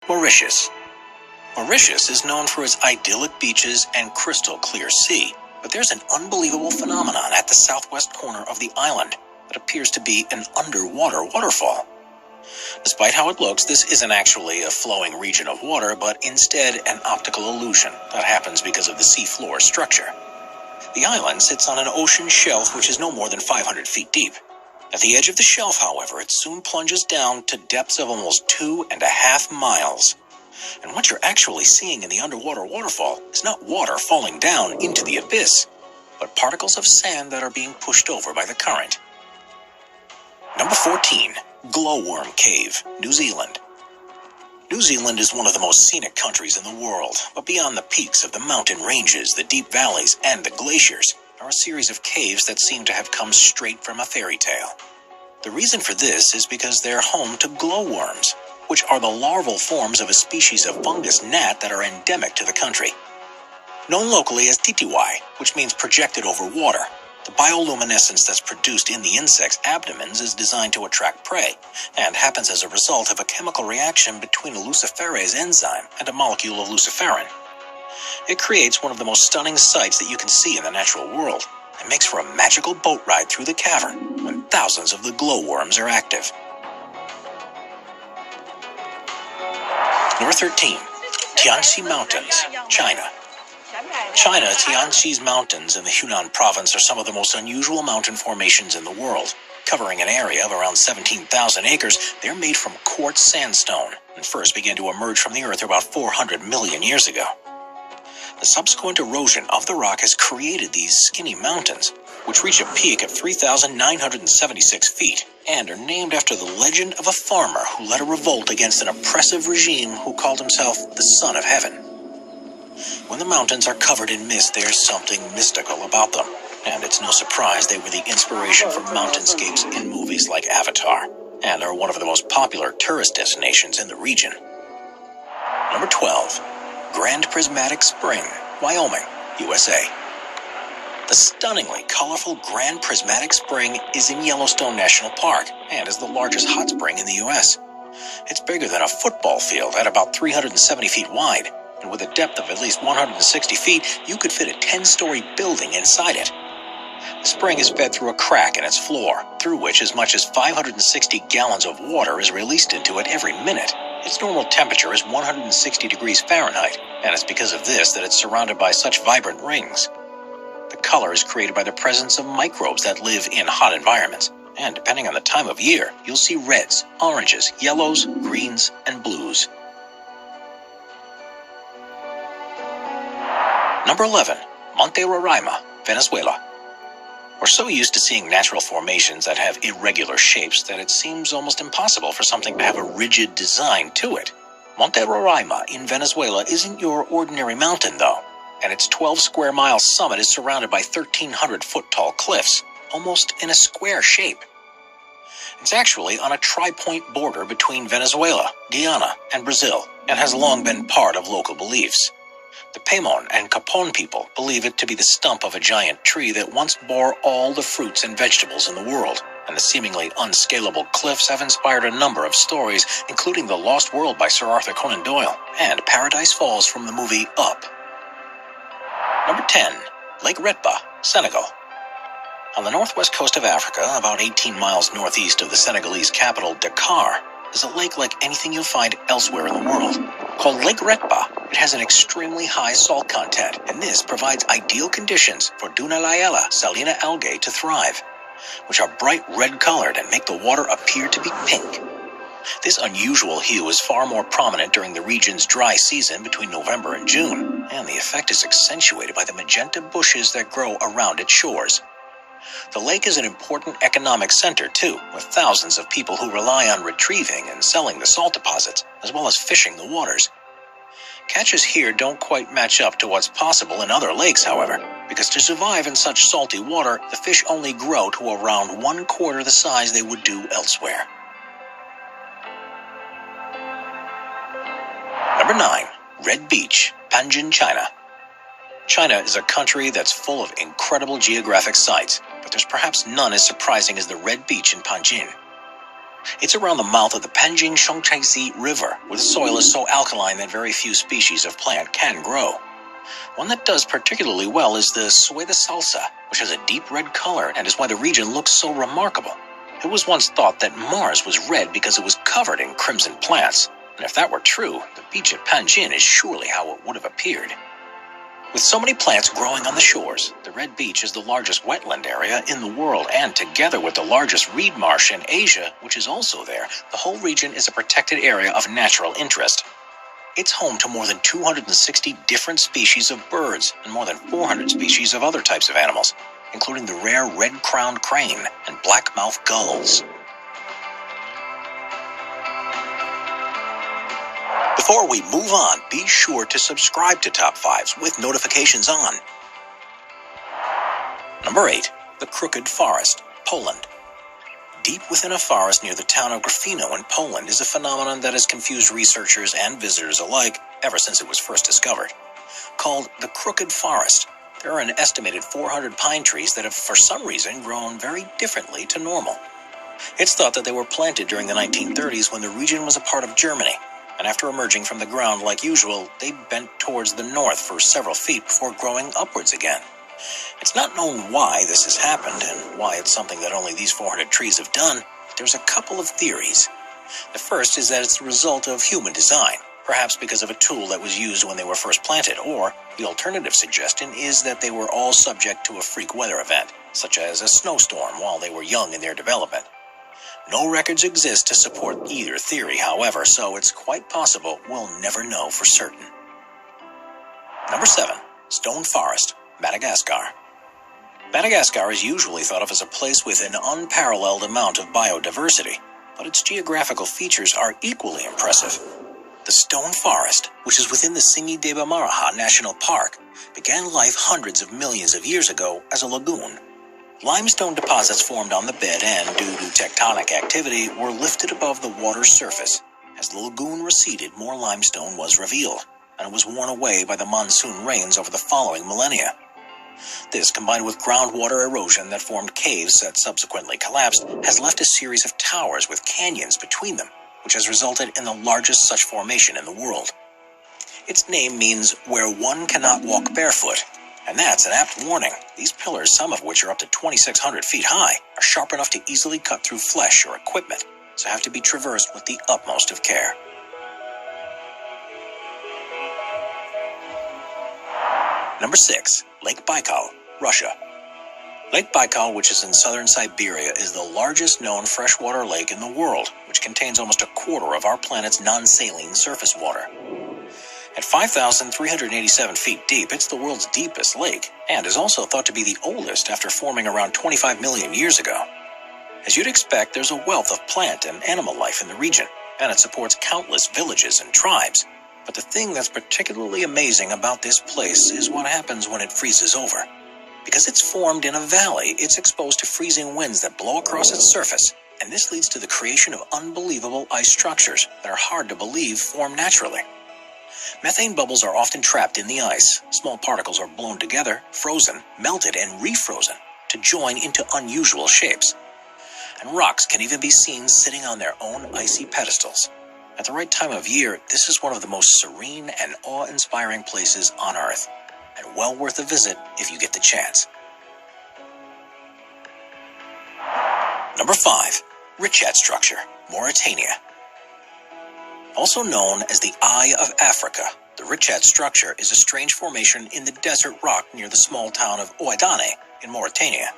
Mauritius. Mauritius is known for its idyllic beaches and crystal clear sea, but there's an unbelievable phenomenon at the southwest corner of the island that appears to be an underwater waterfall. Despite how it looks, this isn't actually a flowing region of water, but instead an optical illusion that happens because of the seafloor structure. The island sits on an ocean shelf which is no more than 500 feet deep. At the edge of the shelf, however, it soon plunges down to depths of almost 2.5 miles. And what you're actually seeing in the underwater waterfall is not water falling down into the abyss, but particles of sand that are being pushed over by the current. Number 14. Glowworm Cave, New Zealand. New Zealand is one of the most scenic countries in the world, but beyond the peaks of the mountain ranges, the deep valleys, and the glaciers, are a series of caves that seem to have come straight from a fairy tale. The reason for this is because they're home to glowworms, which are the larval forms of a species of fungus gnat that are endemic to the country. Known locally as titiwai, which means projected over water, the bioluminescence that's produced in the insect's abdomens is designed to attract prey, and happens as a result of a chemical reaction between a luciferase enzyme and a molecule of luciferin. It creates one of the most stunning sights that you can see in the natural world, and makes for a magical boat ride through the cavern when thousands of the glowworms are active. Number 13. Tianxi Mountains, China. Tianxi's mountains in the Hunan province are some of the most unusual mountain formations in the world. Covering an area of around 17,000 acres, they're made from quartz sandstone and first began to emerge from the earth about 400 million years ago. The subsequent erosion of the rock has created these skinny mountains, which reach a peak of 3,976 feet and are named after the legend of a farmer who led a revolt against an oppressive regime who called himself the Son of Heaven. When the mountains are covered in mist, there's something mystical about them, and it's no surprise they were the inspiration for mountainscapes in movies like Avatar, and are one of the most popular tourist destinations in the region. Number 12. Grand Prismatic Spring, Wyoming, USA. The stunningly colorful Grand Prismatic Spring is in Yellowstone National Park and is the largest hot spring in the U.S. It's bigger than a football field at about 370 feet wide, and with a depth of at least 160 feet, you could fit a 10-story building inside it. The spring is fed through a crack in its floor, through which as much as 560 gallons of water is released into it every minute. Its normal temperature is 160 degrees Fahrenheit, and it's because of this that it's surrounded by such vibrant rings. The color is created by the presence of microbes that live in hot environments, and depending on the time of year, you'll see reds, oranges, yellows, greens, and blues. Number 11. Monte Roraima, Venezuela. We're so used to seeing natural formations that have irregular shapes that it seems almost impossible for something to have a rigid design to it. Monte Roraima in Venezuela isn't your ordinary mountain, though, and its 12-square-mile summit is surrounded by 1,300-foot-tall cliffs, almost in a square shape. It's actually on a tri-point border between Venezuela, Guyana, and Brazil, and has long been part of local beliefs. The Paimon and Capon people believe it to be the stump of a giant tree that once bore all the fruits and vegetables in the world, and the seemingly unscalable cliffs have inspired a number of stories, including The Lost World by Sir Arthur Conan Doyle, and Paradise Falls from the movie Up. Number 10. Lake Retba, Senegal. On the northwest coast of Africa, about 18 miles northeast of the Senegalese capital, Dakar, is a lake like anything you'll find elsewhere in the world. Called Lake Retba, it has an extremely high salt content, and this provides ideal conditions for Dunaliella salina algae to thrive, which are bright red-colored and make the water appear to be pink. This unusual hue is far more prominent during the region's dry season between November and June, and the effect is accentuated by the magenta bushes that grow around its shores. The lake is an important economic center, too, with thousands of people who rely on retrieving and selling the salt deposits, as well as fishing the waters. Catches here don't quite match up to what's possible in other lakes, however, because to survive in such salty water, the fish only grow to around 1/4 the size they would do elsewhere. Number 9. Red Beach, Panjin, China. China is a country that's full of incredible geographic sites, but there's perhaps none as surprising as the Red Beach in Panjin. It's around the mouth of the Panjing Shongchaisi River, where the soil is so alkaline that very few species of plant can grow. One that does particularly well is the Sueda salsa, which has a deep red color and is why the region looks so remarkable. It was once thought that Mars was red because it was covered in crimson plants, and if that were true, the beach at Panjin is surely how it would have appeared. With so many plants growing on the shores, the Red Beach is the largest wetland area in the world, and together with the largest reed marsh in Asia, which is also there, the whole region is a protected area of natural interest. It's home to more than 260 different species of birds and more than 400 species of other types of animals, including the rare red-crowned crane and blackmouth gulls. Before we move on, be sure to subscribe to Top 5s with notifications on. Number 8. The Crooked Forest, Poland. Deep within a forest near the town of Grafino in Poland is a phenomenon that has confused researchers and visitors alike ever since it was first discovered. Called the Crooked Forest, there are an estimated 400 pine trees that have for some reason grown very differently to normal. It's thought that they were planted during the 1930s when the region was a part of Germany, and after emerging from the ground like usual, they bent towards the north for several feet before growing upwards again. It's not known why this has happened and why it's something that only these 400 trees have done, but there's a couple of theories. The first is that it's the result of human design, perhaps because of a tool that was used when they were first planted, or the alternative suggestion is that they were all subject to a freak weather event, such as a snowstorm while they were young in their development. No records exist to support either theory, however, so it's quite possible we'll never know for certain. Number 7. Stone Forest, Madagascar. Madagascar is usually thought of as a place with an unparalleled amount of biodiversity, but its geographical features are equally impressive. The Stone Forest, which is within the Singi de Bamaraha National Park, began life hundreds of millions of years ago as a lagoon. Limestone deposits formed on the bed and, due to tectonic activity, were lifted above the water's surface. As the lagoon receded, more limestone was revealed, and it was worn away by the monsoon rains over the following millennia. This, combined with groundwater erosion that formed caves that subsequently collapsed, has left a series of towers with canyons between them, which has resulted in the largest such formation in the world. Its name means where one cannot walk barefoot, and that's an apt warning. These pillars, some of which are up to 2,600 feet high, are sharp enough to easily cut through flesh or equipment, so have to be traversed with the utmost of care. Number 6. Lake Baikal, Russia. Lake Baikal, which is in southern Siberia, is the largest known freshwater lake in the world, which contains almost a quarter of our planet's non-saline surface water. At 5,387 feet deep, it's the world's deepest lake, and is also thought to be the oldest after forming around 25 million years ago. As you'd expect, there's a wealth of plant and animal life in the region, and it supports countless villages and tribes. But the thing that's particularly amazing about this place is what happens when it freezes over. Because it's formed in a valley, it's exposed to freezing winds that blow across its surface, and this leads to the creation of unbelievable ice structures that are hard to believe form naturally. Methane bubbles are often trapped in the ice. Small particles are blown together, frozen, melted, and refrozen to join into unusual shapes. And rocks can even be seen sitting on their own icy pedestals. At the right time of year, this is one of the most serene and awe-inspiring places on Earth, and well worth a visit if you get the chance. Number 5. Richat Structure, Mauritania. Also known as the Eye of Africa, the Richat Structure is a strange formation in the desert rock near the small town of Ouadane in Mauritania.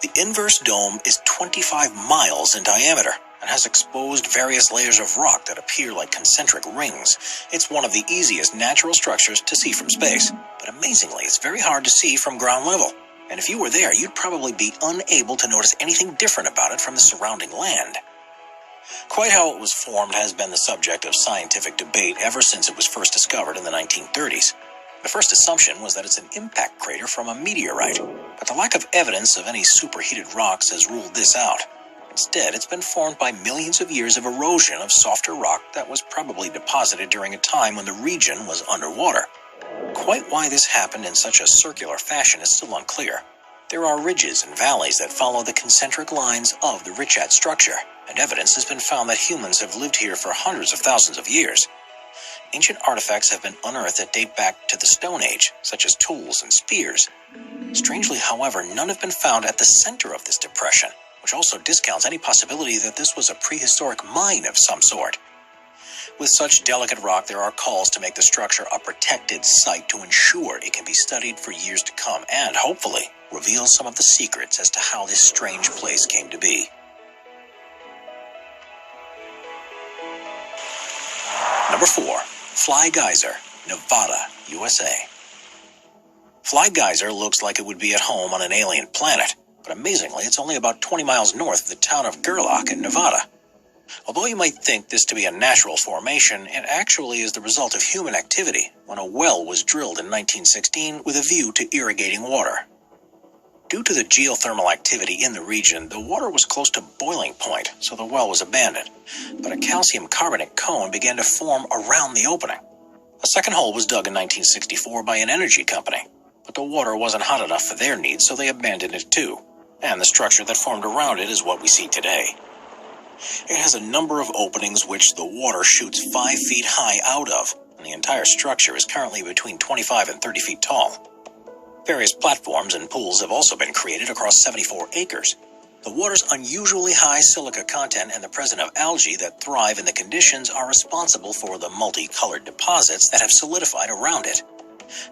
The inverse dome is 25 miles in diameter and has exposed various layers of rock that appear like concentric rings. It's one of the easiest natural structures to see from space, but amazingly, it's very hard to see from ground level. And if you were there, you'd probably be unable to notice anything different about it from the surrounding land. Quite how it was formed has been the subject of scientific debate ever since it was first discovered in the 1930s. The first assumption was that it's an impact crater from a meteorite, but the lack of evidence of any superheated rocks has ruled this out. Instead, it's been formed by millions of years of erosion of softer rock that was probably deposited during a time when the region was underwater. Quite why this happened in such a circular fashion is still unclear. There are ridges and valleys that follow the concentric lines of the Richat structure, and evidence has been found that humans have lived here for hundreds of thousands of years. Ancient artifacts have been unearthed that date back to the Stone Age, such as tools and spears. Strangely, however, none have been found at the center of this depression, which also discounts any possibility that this was a prehistoric mine of some sort. With such delicate rock, there are calls to make the structure a protected site to ensure it can be studied for years to come and, hopefully, reveal some of the secrets as to how this strange place came to be. Number 4. Fly Geyser, Nevada, USA. Fly Geyser looks like it would be at home on an alien planet, but amazingly, it's only about 20 miles north of the town of Gerlach in Nevada. Although you might think this to be a natural formation, it actually is the result of human activity when a well was drilled in 1916 with a view to irrigating water. Due to the geothermal activity in the region, the water was close to boiling point, so the well was abandoned. But a calcium carbonate cone began to form around the opening. A second hole was dug in 1964 by an energy company, but the water wasn't hot enough for their needs, so they abandoned it too. And the structure that formed around it is what we see today. It has a number of openings which the water shoots 5 feet high out of, and the entire structure is currently between 25 and 30 feet tall. Various platforms and pools have also been created across 74 acres. The water's unusually high silica content and the presence of algae that thrive in the conditions are responsible for the multicolored deposits that have solidified around it.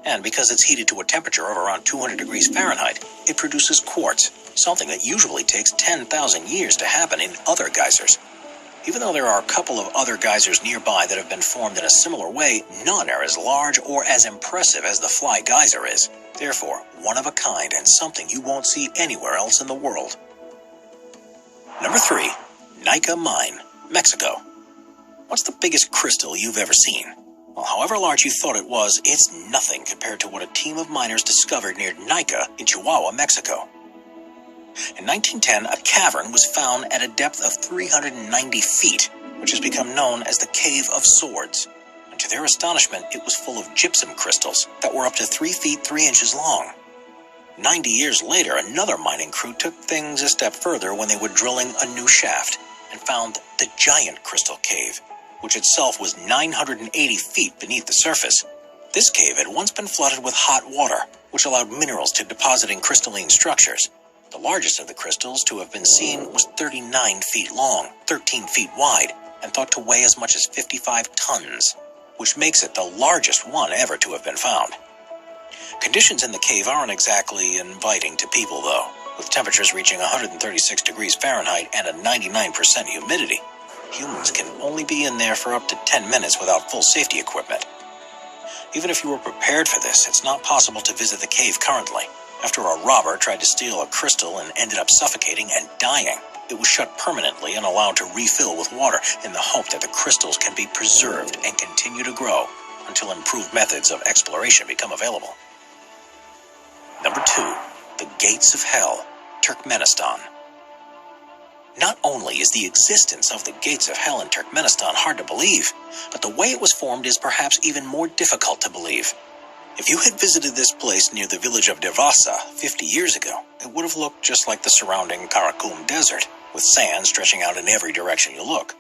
And because it's heated to a temperature of around 200 degrees Fahrenheit, it produces quartz, something that usually takes 10,000 years to happen in other geysers. Even though there are a couple of other geysers nearby that have been formed in a similar way, none are as large or as impressive as the Fly Geyser is. Therefore, one of a kind and something you won't see anywhere else in the world. Number 3. Nica Mine, Mexico. What's the biggest crystal you've ever seen? Well, however large you thought it was, it's nothing compared to what a team of miners discovered near Nica in Chihuahua, Mexico. In 1910, a cavern was found at a depth of 390 feet, which has become known as the Cave of Swords. And to their astonishment, it was full of gypsum crystals that were up to 3 feet 3 inches long. 90 years later, another mining crew took things a step further when they were drilling a new shaft and found the Giant Crystal Cave, which itself was 980 feet beneath the surface. This cave had once been flooded with hot water, which allowed minerals to deposit in crystalline structures. The largest of the crystals to have been seen was 39 feet long, 13 feet wide, and thought to weigh as much as 55 tons, which makes it the largest one ever to have been found. Conditions in the cave aren't exactly inviting to people, though, with temperatures reaching 136 degrees Fahrenheit and a 99% humidity. Humans can only be in there for up to 10 minutes without full safety equipment. Even if you were prepared for this, it's not possible to visit the cave currently. After a robber tried to steal a crystal and ended up suffocating and dying, it was shut permanently and allowed to refill with water in the hope that the crystals can be preserved and continue to grow until improved methods of exploration become available. Number 2. The Gates of Hell, Turkmenistan. Not only is the existence of the Gates of Hell in Turkmenistan hard to believe, but the way it was formed is perhaps even more difficult to believe. If you had visited this place near the village of Devasa 50 years ago, it would have looked just like the surrounding Karakum Desert, with sand stretching out in every direction you look.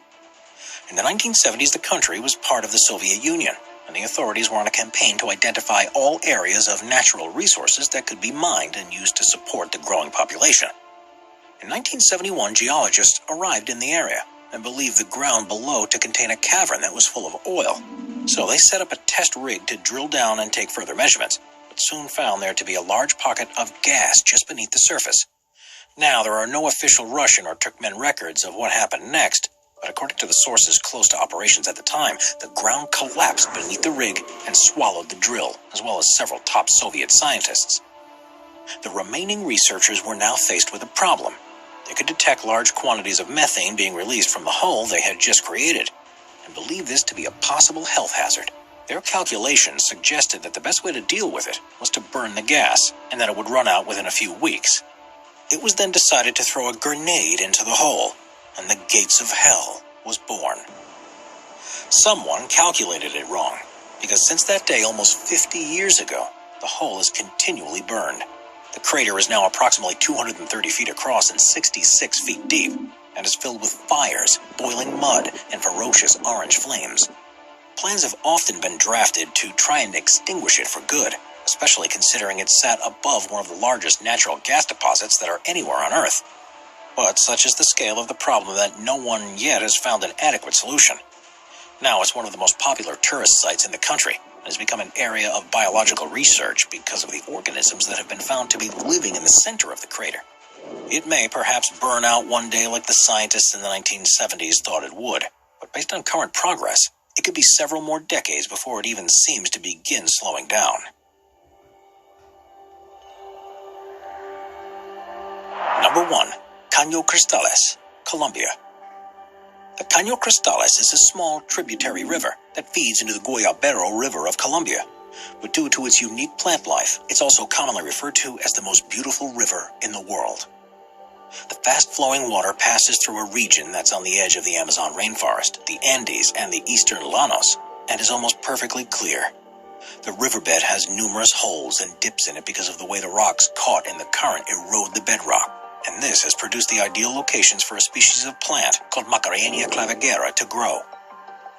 In the 1970s, the country was part of the Soviet Union, and the authorities were on a campaign to identify all areas of natural resources that could be mined and used to support the growing population. In 1971, geologists arrived in the area and believed the ground below to contain a cavern that was full of oil. So they set up a test rig to drill down and take further measurements, but soon found there to be a large pocket of gas just beneath the surface. Now, there are no official Russian or Turkmen records of what happened next, but according to the sources close to operations at the time, the ground collapsed beneath the rig and swallowed the drill, as well as several top Soviet scientists. The remaining researchers were now faced with a problem. They could detect large quantities of methane being released from the hole they had just created, and believed this to be a possible health hazard. Their calculations suggested that the best way to deal with it was to burn the gas, and that it would run out within a few weeks. It was then decided to throw a grenade into the hole, and the Gates of Hell was born. Someone calculated it wrong, because since that day almost 50 years ago, the hole is continually burned. The crater is now approximately 230 feet across and 66 feet deep, and is filled with fires, boiling mud, and ferocious orange flames. Plans have often been drafted to try and extinguish it for good, especially considering it sat above one of the largest natural gas deposits that are anywhere on Earth. But such is the scale of the problem that no one yet has found an adequate solution. Now it's one of the most popular tourist sites in the country, and has become an area of biological research because of the organisms that have been found to be living in the center of the crater. It may perhaps burn out one day like the scientists in the 1970s thought it would, but based on current progress, it could be several more decades before it even seems to begin slowing down. Number 1. Caño Cristales, Colombia. The Caño Cristales is a small tributary river that feeds into the Guayabero River of Colombia. But due to its unique plant life, it's also commonly referred to as the most beautiful river in the world. The fast-flowing water passes through a region that's on the edge of the Amazon rainforest, the Andes, and the eastern Llanos, and is almost perfectly clear. The riverbed has numerous holes and dips in it because of the way the rocks caught in the current erode the bedrock, and this has produced the ideal locations for a species of plant called Macarenia clavigera to grow.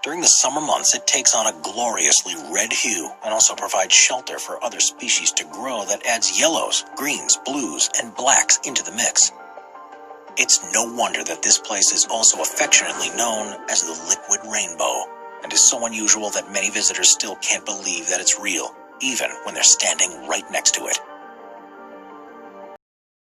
During the summer months, it takes on a gloriously red hue and also provides shelter for other species to grow that adds yellows, greens, blues, and blacks into the mix. It's no wonder that this place is also affectionately known as the liquid rainbow, and is so unusual that many visitors still can't believe that it's real, even when they're standing right next to it.